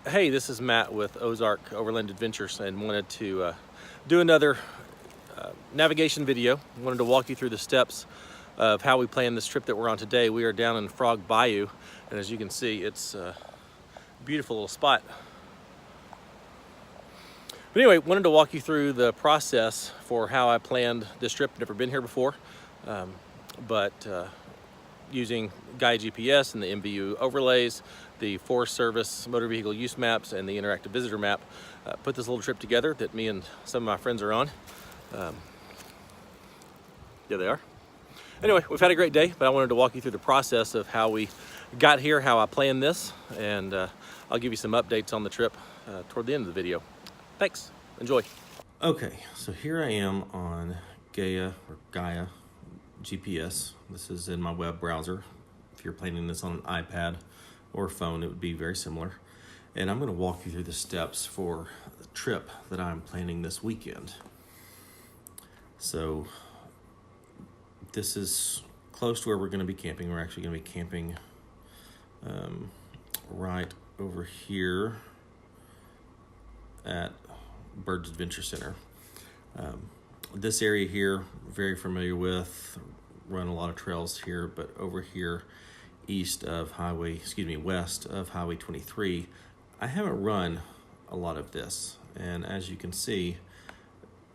Hey, this is Matt with Ozark Overland Adventures and wanted to do another navigation video. Wanted to walk you through the steps of how we plan this trip that we're on today. We are down in Frog Bayou, and as you can see, it's a beautiful little spot. But anyway, wanted to walk you through the process for how I planned this trip. Never been here before, but using GAIA GPS and the MVU overlays, the Forest Service Motor Vehicle Use Maps, and the Interactive Visitor Map, put this little trip together that me and some of my friends are on. There they are. Anyway, we've had a great day, but I wanted to walk you through the process of how we got here, how I planned this, and I'll give you some updates on the trip toward the end of the video. Thanks, enjoy. Okay, so here I am on GAIA GPS. This is in my web browser. If you're planning this on an iPad or phone, it would be very similar. And I'm going to walk you through the steps for the trip that I'm planning this weekend. So this is close to where we're going to be camping. We're actually going to be camping right over here at Bird's Adventure Center. This area here, very familiar with, run a lot of trails here, but over here west of Highway 23, I haven't run a lot of this. And as you can see,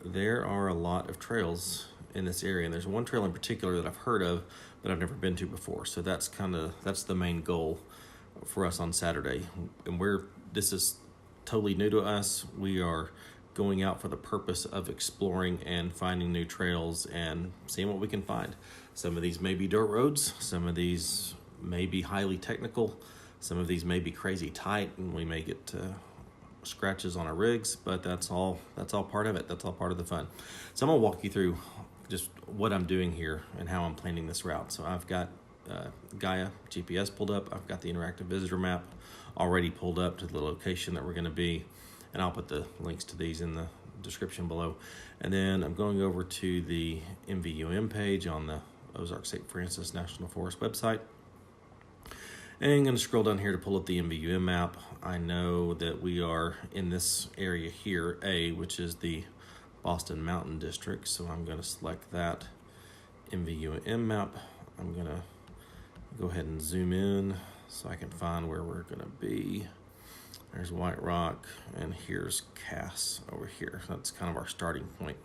there are a lot of trails in this area. And there's one trail in particular that I've heard of, but I've never been to before. So that's the main goal for us on Saturday. And this is totally new to us. We are going out for the purpose of exploring and finding new trails and seeing what we can find. Some of these may be dirt roads, some of these may be highly technical, some of these may be crazy tight, and we may get scratches on our rigs, but that's all part of it. That's all part of the fun. So I'm gonna walk you through just what I'm doing here and how I'm planning this route. So I've got GAIA GPS pulled up. I've got the interactive visitor map already pulled up to the location that we're gonna be, and I'll put the links to these in the description below. And then I'm going over to the MVUM page on the Ozark St. Francis National Forest website. And I'm going to scroll down here to pull up the MVUM map. I know that we are in this area here, which is the Boston Mountain District. So I'm going to select that MVUM map. I'm going to go ahead and zoom in so I can find where we're going to be. There's White Rock, and here's Cass over here. That's kind of our starting point,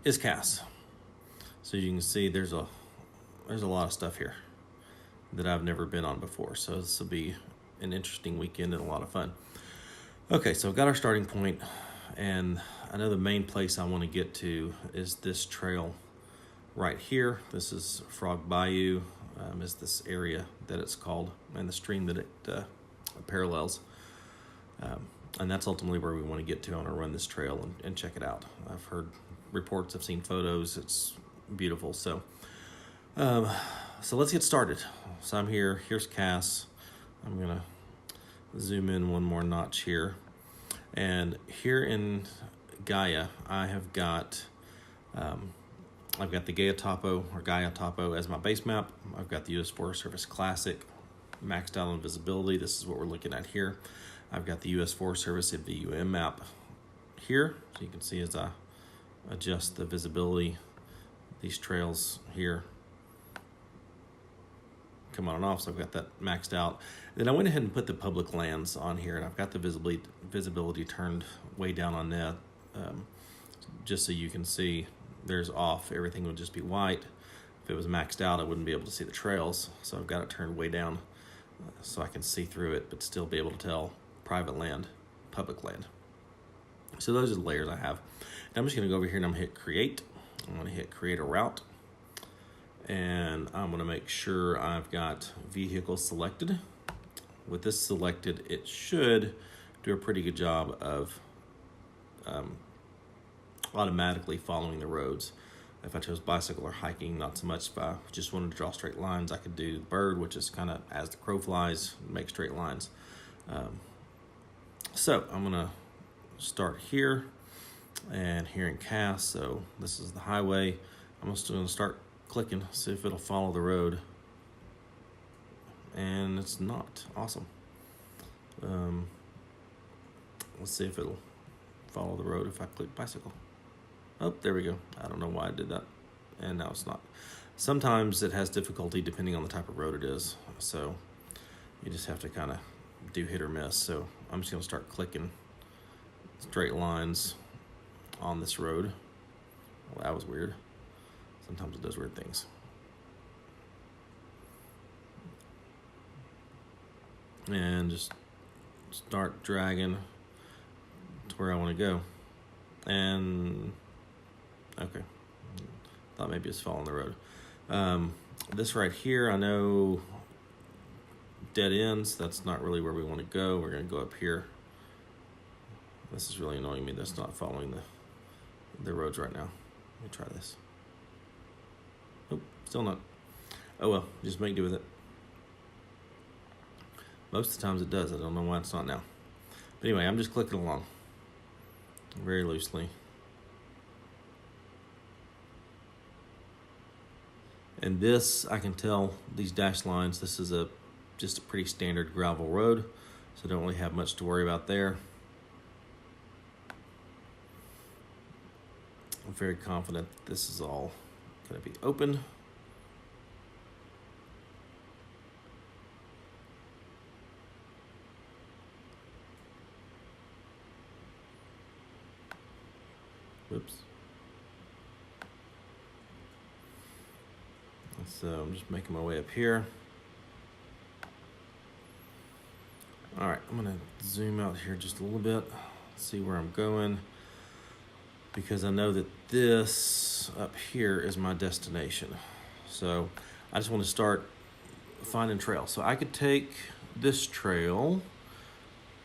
is Cass. So you can see there's a lot of stuff here that I've never been on before. So this will be an interesting weekend and a lot of fun. Okay, so I've got our starting point, and I know the main place I want to get to is this trail right here. This is Frog Bayou, is this area that it's called, and the stream that it parallels. And that's ultimately where we want to get to. I want to run this trail and check it out. I've heard reports, I've seen photos, it's beautiful. So let's get started. So I'm here, here's Cass. I'm gonna zoom in one more notch here. And here in GAIA, I've got the GAIA Topo as my base map. I've got the U.S. Forest Service Classic maxed out on visibility. This is what we're looking at here. I've got the U.S. Forest Service MVU map here. So you can see as I adjust the visibility, these trails here come on and off. So I've got that maxed out. Then I went ahead and put the public lands on here, and I've got the visibility turned way down on that, just so you can see there's off. Everything would just be white. If it was maxed out, I wouldn't be able to see the trails. So I've got it turned way down so I can see through it, but still be able to tell private land, public land. So those are the layers I have. Now I'm just gonna go over here and I'm gonna hit create. I'm gonna hit create a route. And I'm gonna make sure I've got vehicle selected. With this selected, it should do a pretty good job of automatically following the roads. If I chose bicycle or hiking, not so much. If I just wanted to draw straight lines, I could do bird, which is kind of as the crow flies, make straight lines. So I'm gonna start here and here in Cass. So this is the highway. I'm just gonna start clicking, see if it'll follow the road. And it's not. Awesome. Let's see if it'll follow the road if I click bicycle. Oh, there we go. I don't know why I did that. And now it's not. Sometimes it has difficulty depending on the type of road it is. So you just have to kind of do hit or miss. So I'm just going to start clicking straight lines on this road. Well, that was weird. Sometimes it does weird things. And just start dragging to where I want to go. And okay, thought maybe it's following the road. This right here, I know dead ends. That's not really where we want to go. We're going to go up here. This is really annoying me. That's not following the roads right now. Let me try this. Nope, still not. Oh well, just make do with it. Most of the times it does. I don't know why it's not now. But anyway, I'm just clicking along very loosely. And this, I can tell these dashed lines, this is just a pretty standard gravel road, so don't really have much to worry about there. I'm very confident this is all going to be open. Whoops. So I'm just making my way up here. All right, I'm gonna zoom out here just a little bit, see where I'm going, because I know that this up here is my destination. So I just want to start finding trails. So I could take this trail,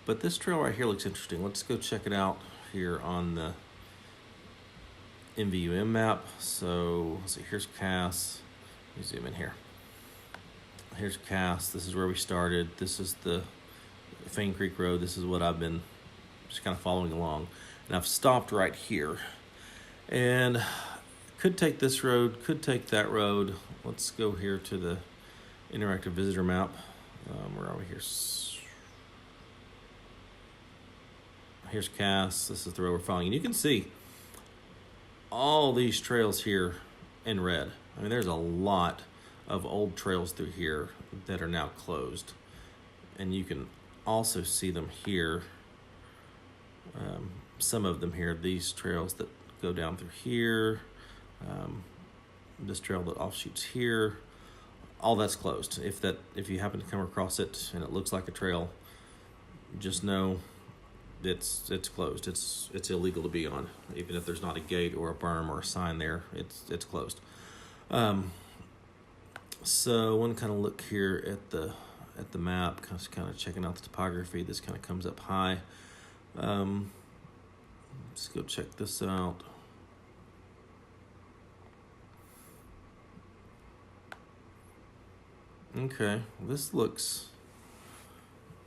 but this trail right here looks interesting. Let's go check it out here on the MVUM map. So let's see, here's Cass. Let me zoom in here. Here's Cass. This is where we started. This is the Fane Creek Road. This is what I've been just kind of following along. And I've stopped right here. And could take this road, could take that road. Let's go here to the interactive visitor map. Where are we here? Here's Cass. This is the road we're following. And you can see all these trails here in red. I mean, there's a lot of old trails through here that are now closed. And you can also see them here. Some of them here, these trails that go down through here. This trail that offshoots here. All that's closed. If you happen to come across it and it looks like a trail, just know it's closed. It's illegal to be on, even if there's not a gate or a berm or a sign there. It's closed. So one kind of look here at the map, just kind of checking out the topography. This kind of comes up high. Let's go check this out. Okay, this looks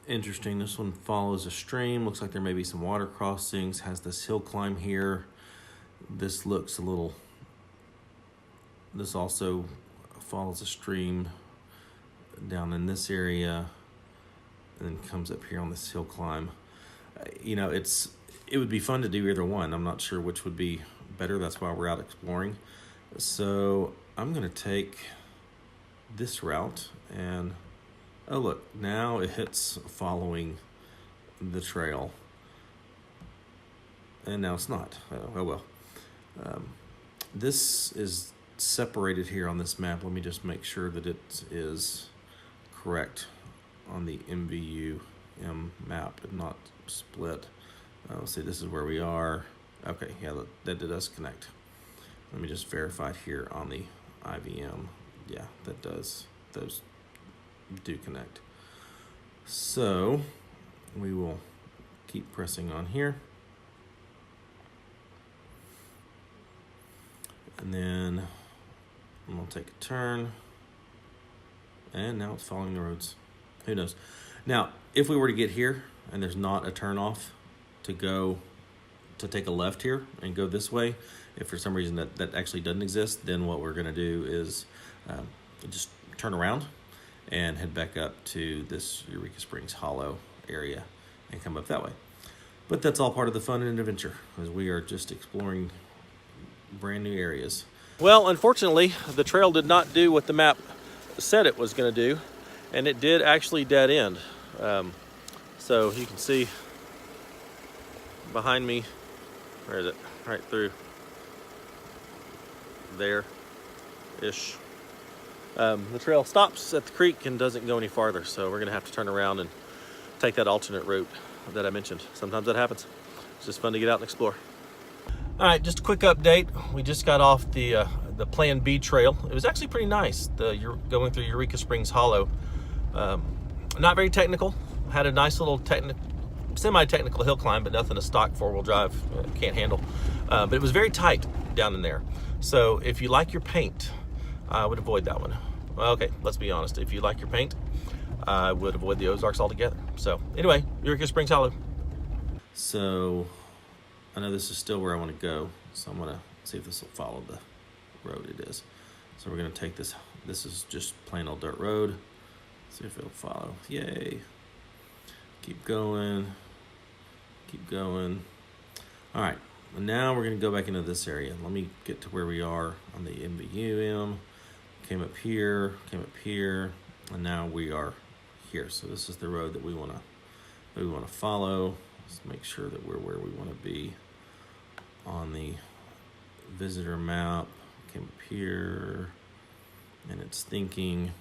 interesting. This one follows a stream. Looks like there may be some water crossings. Has this hill climb here. This looks a little. This also follows a stream down in this area, and then comes up here on this hill climb. You know, it would be fun to do either one. I'm not sure which would be better. That's why we're out exploring. So I'm gonna take this route, and oh look, now it hits following the trail, and now it's not. Oh well. This is separated here on this map. Let me just make sure that it is correct on the MVUM map and not split. Let's see, this is where we are. Okay, yeah, that does connect. Let me just verify it here on the IVM. Yeah, that does. Those do connect. So we will keep pressing on here. And then I'm gonna take a turn. And now it's following the roads. Who knows? Now, if we were to get here and there's not a turn off to take a left here and go this way, if for some reason that actually doesn't exist, then what we're gonna do is just turn around and head back up to this Eureka Springs Hollow area and come up that way. But that's all part of the fun and adventure, as we are just exploring brand new areas. Well, unfortunately, the trail did not do what the map said it was going to do, and it did actually dead end. So you can see behind me, where is it? Right through there-ish. The trail stops at the creek and doesn't go any farther, so we're gonna have to turn around and take that alternate route that I mentioned. Sometimes that happens. It's just fun to get out and explore. All right, just a quick update. We just got off the Plan B trail. It was actually pretty nice. You're going through Eureka Springs Hollow. Not very technical. Had a nice little semi-technical hill climb, but nothing a stock four-wheel drive can't handle. But it was very tight down in there. So if you like your paint, I would avoid that one. Okay, let's be honest. If you like your paint, I would avoid the Ozarks altogether. So anyway, Eureka Springs Hollow. So I know this is still where I want to go. So I'm gonna see if this will follow the road it is. So we're gonna take this. This is just plain old dirt road. See if it'll follow. Yay. Keep going. Keep going. All right. And now we're going to go back into this area. Let me get to where we are on the MVUM. Came up here, and now we are here. So this is the road that we want to follow. Let's make sure that we're where we want to be on the visitor map. Came up here, and it's thinking.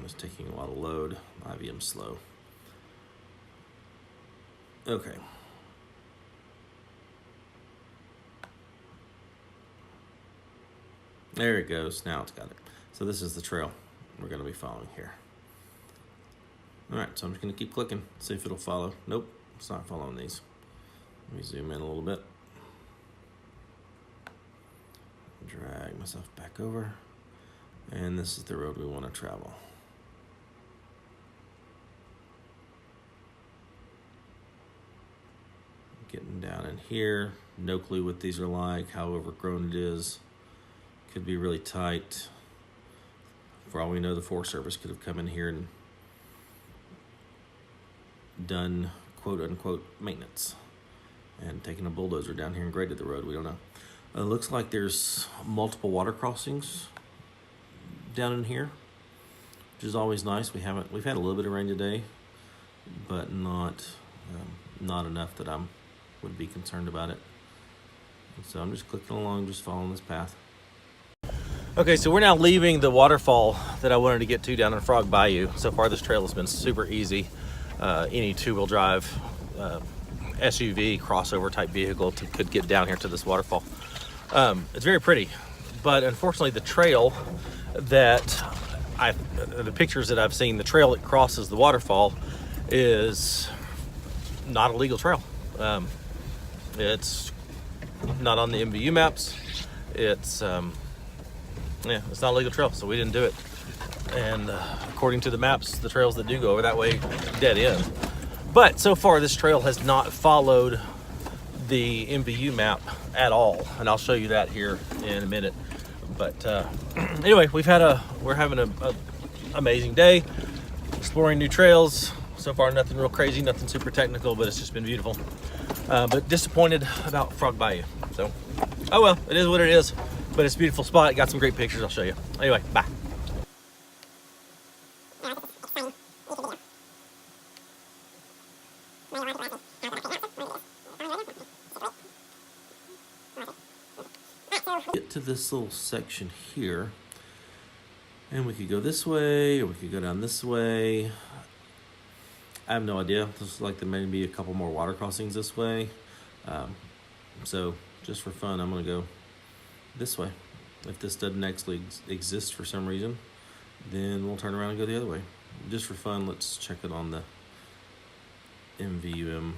It's taking a while to load. IVM's slow. Okay. There it goes. Now it's got it. So this is the trail we're going to be following here. All right, so I'm just going to keep clicking, see if it'll follow. Nope, it's not following these. Let me zoom in a little bit. Drag myself back over. And this is the road we want to travel. Getting down in here, no clue what these are like, how overgrown it is. Could be really tight. For all we know, the Forest Service could have come in here and done quote unquote maintenance and taken a bulldozer down here and graded the road. We don't know. It looks like there's multiple water crossings down in here, which is always nice. We've had a little bit of rain today, but not enough that I would be concerned about it. And so I'm just clicking along, just following this path. Okay, so we're now leaving the waterfall that I wanted to get to down in Frog Bayou. So far this trail has been super easy. Any two-wheel drive SUV crossover type vehicle could get down here to this waterfall. It's very pretty, but unfortunately the trail that the pictures that I've seen, the trail that crosses the waterfall is not a legal trail. It's not on the MVU maps. It's it's not a legal trail, so we didn't do it. And according to the maps, the trails that do go over that way dead end. But so far this trail has not followed the MVU map at all, and I'll show you that here in a minute. But anyway, we're having an amazing day exploring new trails. So far nothing real crazy, nothing super technical, but it's just been beautiful. But disappointed about Frog Bayou. So oh well, it is what it is, but it's a beautiful spot. Got some great pictures I'll show you. Anyway, bye. Get to this little section here, and we could go this way or we could go down this way. I have no idea. Looks like there may be a couple more water crossings this way. So just for fun, I'm gonna go this way. If this doesn't actually exist for some reason, then we'll turn around and go the other way. Just for fun, let's check it on the MVUM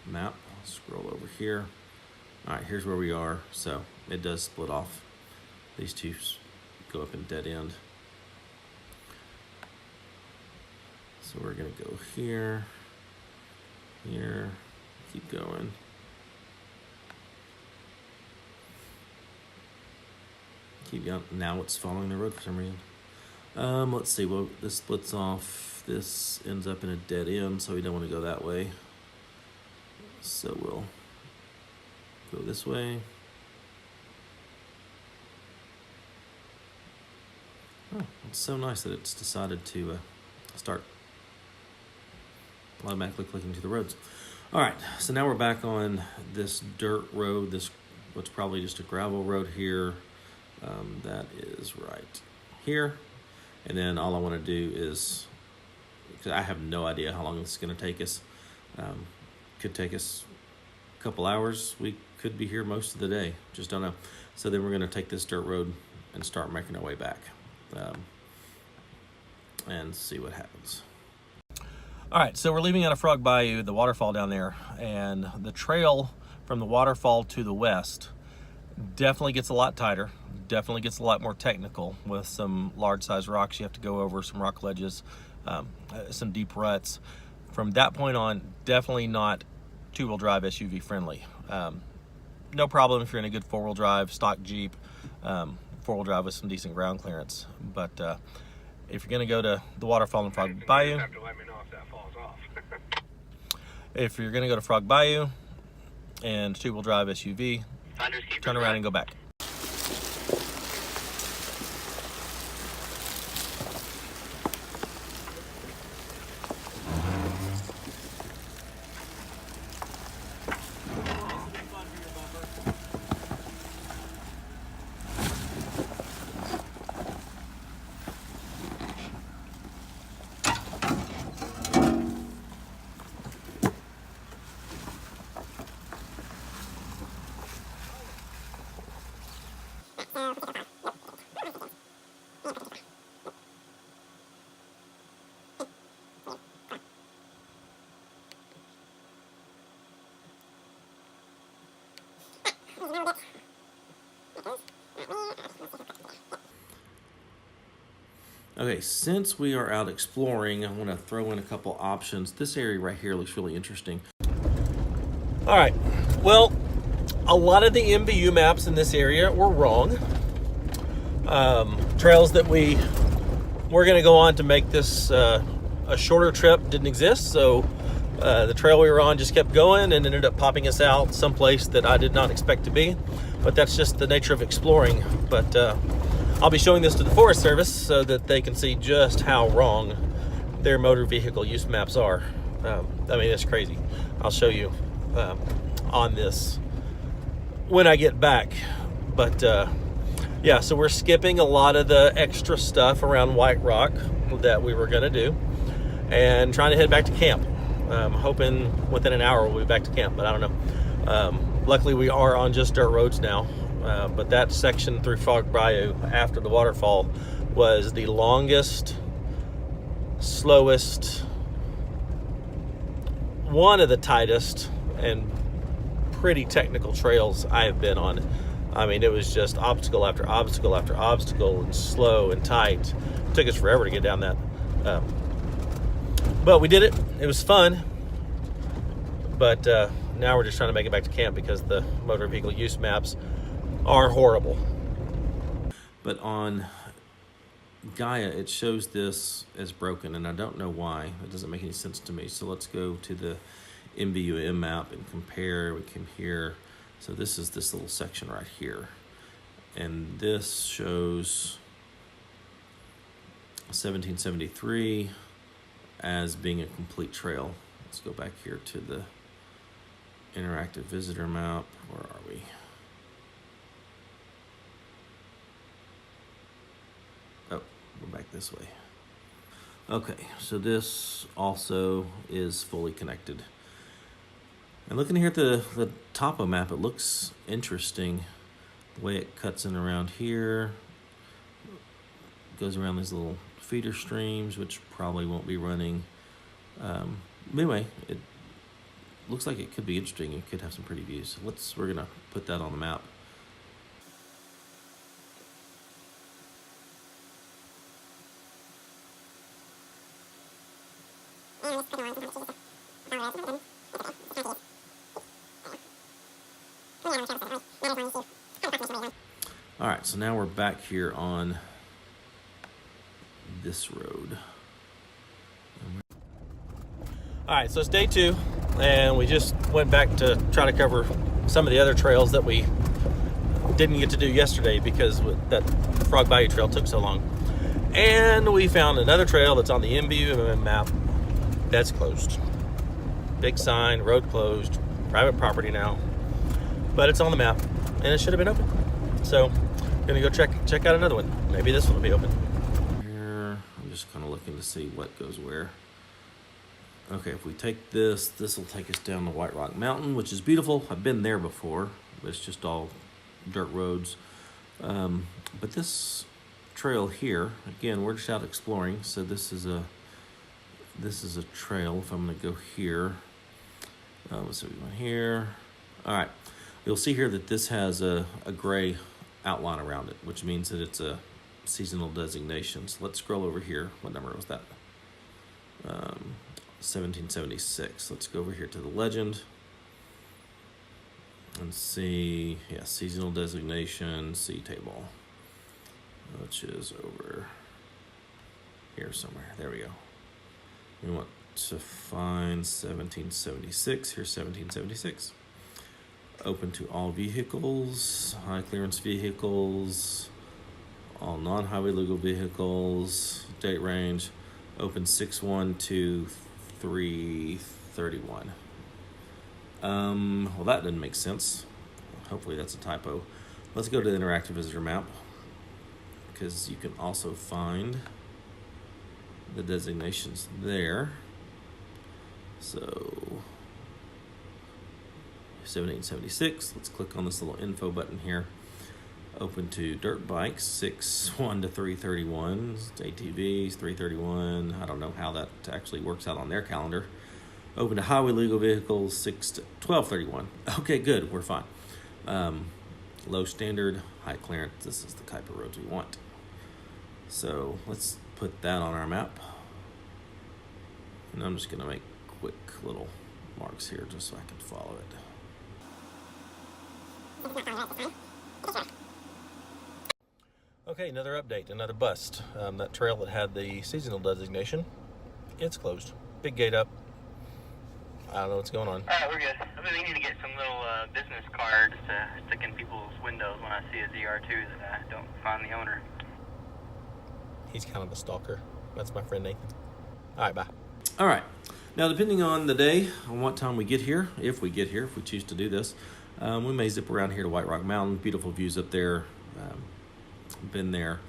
map. I'll scroll over here. All right, here's where we are. So it does split off. These two go up in dead end. So we're gonna go here, here, keep going. Keep going. Now it's following the road for some reason. Let's see. Well, this splits off. This ends up in a dead end, so we don't want to go that way. So we'll go this way. Oh, it's so nice that it's decided to start automatically clicking to the roads. All right, so now we're back on this dirt road, this what's probably just a gravel road here. That is right here. And then all I want to do is, because I have no idea how long this is going to take us. Could take us a couple hours. We could be here most of the day. Just don't know. So then we're going to take this dirt road and start making our way back. And see what happens. All right, so we're leaving out of Frog Bayou, the waterfall down there, and the trail from the waterfall to the west definitely gets a lot tighter, definitely gets a lot more technical with some large size rocks you have to go over, some rock ledges, some deep ruts. From that point on, definitely not two-wheel drive SUV friendly. No problem if you're in a good four-wheel drive, stock Jeep, four-wheel drive with some decent ground clearance. But if you're gonna go to the waterfall in Frog Bayou, have to let me know if that falls off. if you're gonna go to Frog Bayou and two-wheel drive SUV, turn around and go back. Okay, since we are out exploring, I want to throw in a couple options. This area right here looks really interesting. All right, well, a lot of the MVU maps in this area were wrong. Trails that we were going to go on to make this a shorter trip didn't exist, so the trail we were on just kept going and ended up popping us out someplace that I did not expect to be. But that's just the nature of exploring. But I'll be showing this to the Forest Service so that they can see just how wrong their motor vehicle use maps are. I mean, it's crazy. I'll show you on this when I get back. But yeah, so we're skipping a lot of the extra stuff around White Rock that we were gonna do and trying to head back to camp. Hoping within an hour we'll be back to camp, but I don't know. Luckily we are on just dirt roads now. But that section through Frog Bayou after the waterfall was the longest, slowest, one of the tightest and pretty technical trails I have been on. I mean, it was just obstacle after obstacle after obstacle and slow and tight. It took us forever to get down that. But we did it. It was fun. But now we're just trying to make it back to camp because the motor vehicle use maps are horrible. But on GAIA, it shows this as broken, and I don't know why. It doesn't make any sense to me. So let's go to the MVUM map and compare. We came here. So this is this little section right here. And this shows 1773 as being a complete trail. Let's go back here to the interactive visitor map. Where are we? Oh, we're back this way. Okay, so this also is fully connected. And looking here at the topo map, it looks interesting. The way it cuts in around here, goes around these little feeder streams, which probably won't be running. Anyway, it looks like it could be interesting. It could have some pretty views. We're gonna put that on the map. All right, so now we're back here on this road. All right, so it's day 2, and we just went back to try to cover some of the other trails that we didn't get to do yesterday because that Frog Bayou Trail took so long. And we found another trail that's on the MVUM map that's closed. Big sign, road closed, private property now. But it's on the map, and it should have been open. So, gonna go check out another one. Maybe this one will be open. Here, I'm just kind of looking to see what goes where. Okay, if we take this will take us down the White Rock Mountain, which is beautiful. I've been there before, but it's just all dirt roads. But this trail here, again, we're just out exploring. So this is a trail. If I'm going to go here, let's see, we went here. All right, you'll see here that this has a gray outline around it, which means that it's a seasonal designation. So let's scroll over here. What number was that? 1776. Let's go over here to the legend and see, yeah, seasonal designation, see table, which is over here somewhere. There we go. We want to find 1776. Here's 1776. Open to all vehicles, high clearance vehicles, all non-highway legal vehicles, date range, open 6/1 to 3/31. Well, that didn't make sense. Hopefully that's a typo. Let's go to the interactive visitor map, because you can also find the designations there. So 1776, let's click on this little info button here. Open to dirt bikes, 6/1 to 3/31, ATVs, 3/31. I don't know how that actually works out on their calendar. Open to highway legal vehicles, 6 to 12/31. Okay, good, we're fine. Low standard, high clearance, this is the type of roads we want. So let's put that on our map. And I'm just gonna make quick little marks here just so I can follow it. Okay, another update, another bust. That trail that had the seasonal designation, it's closed. Big gate up. I don't know what's going on. We're good. I've been meaning to get some little business cards to stick in people's windows when I see a ZR2 that I don't find the owner. He's kind of a stalker. That's my friend Nathan. All right, bye. All right. Now, depending on the day, on what time we get here, if we choose to do this, we may zip around here to White Rock Mountain. Beautiful views up there. Been there.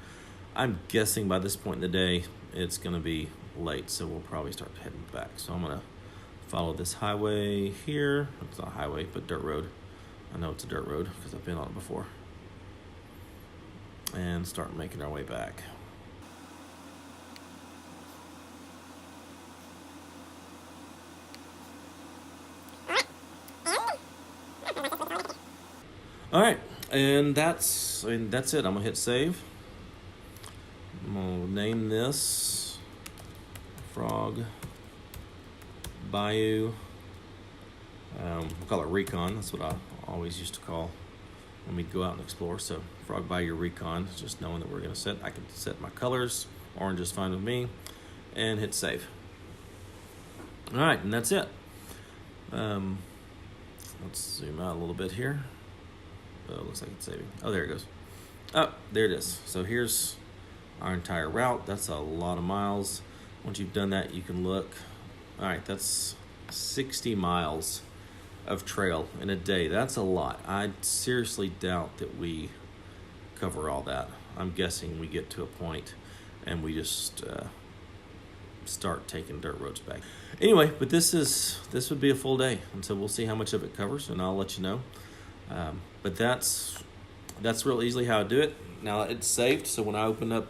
I'm guessing by this point in the day, it's going to be late, so we'll probably start heading back. So I'm going to follow this highway here. It's not a highway, but dirt road. I know it's a dirt road because I've been on it before. And start making our way back. All right, and that's it. I'm gonna hit save. I'm gonna name this Frog Bayou. We'll call it Recon. That's what I always used to call when we'd go out and explore. So Frog Bayou Recon, just knowing that we're gonna set. I can set my colors. Orange is fine with me, and hit save. All right, and that's it. Let's zoom out a little bit here. Oh, looks like it's saving. Oh, there it goes. Oh, there it is. So here's our entire route. That's a lot of miles. Once you've done that, you can look. All right, that's 60 miles of trail in a day. That's a lot. I seriously doubt that we cover all that. I'm guessing we get to a point and we just start taking dirt roads back. Anyway, but this would be a full day, and so we'll see how much of it covers, and I'll let you know. But that's real easily how I do it. Now it's saved, so when I open up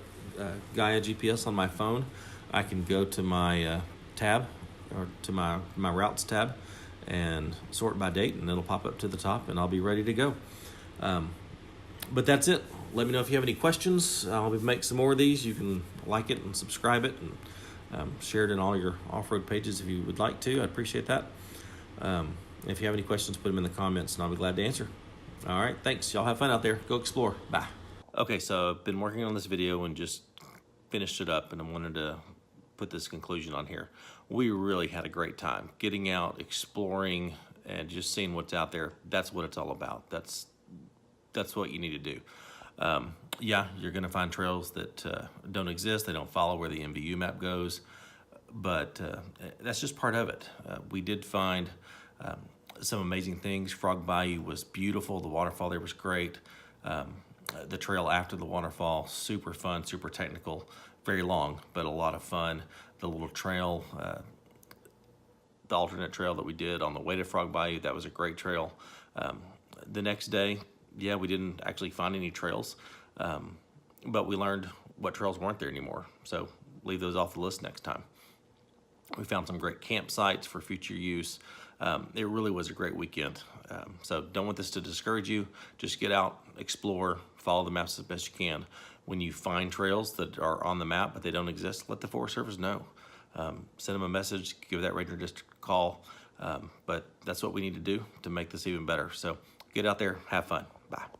GAIA GPS on my phone, I can go to my tab, or to my routes tab, and sort by date, and it'll pop up to the top, and I'll be ready to go. But that's it. Let me know if you have any questions. I'll make some more of these. You can like it and subscribe it, and share it in all your off-road pages if you would like to. I'd appreciate that. If you have any questions, put them in the comments, and I'll be glad to answer. All right, thanks. Y'all have fun out there. Go explore. Bye. Okay, so I've been working on this video and just finished it up, and I wanted to put this conclusion on here. We really had a great time getting out, exploring, and just seeing what's out there. That's what it's all about. That's what you need to do. Yeah, you're going to find trails that don't exist. They don't follow where the MVU map goes, but that's just part of it. We did find some amazing things. Frog Bayou was beautiful. The waterfall there was great. The trail after the waterfall, super fun, super technical, very long, but a lot of fun. The little trail, the alternate trail that we did on the way to Frog Bayou, that was a great trail. The next day, yeah, we didn't actually find any trails, but we learned what trails weren't there anymore. So leave those off the list next time. We found some great campsites for future use. It really was a great weekend. So don't want this to discourage you. Just get out, explore, follow the maps as best you can. When you find trails that are on the map but they don't exist, let the Forest Service know. Send them a message, give that ranger district a call. But that's what we need to do to make this even better. So get out there, have fun. Bye.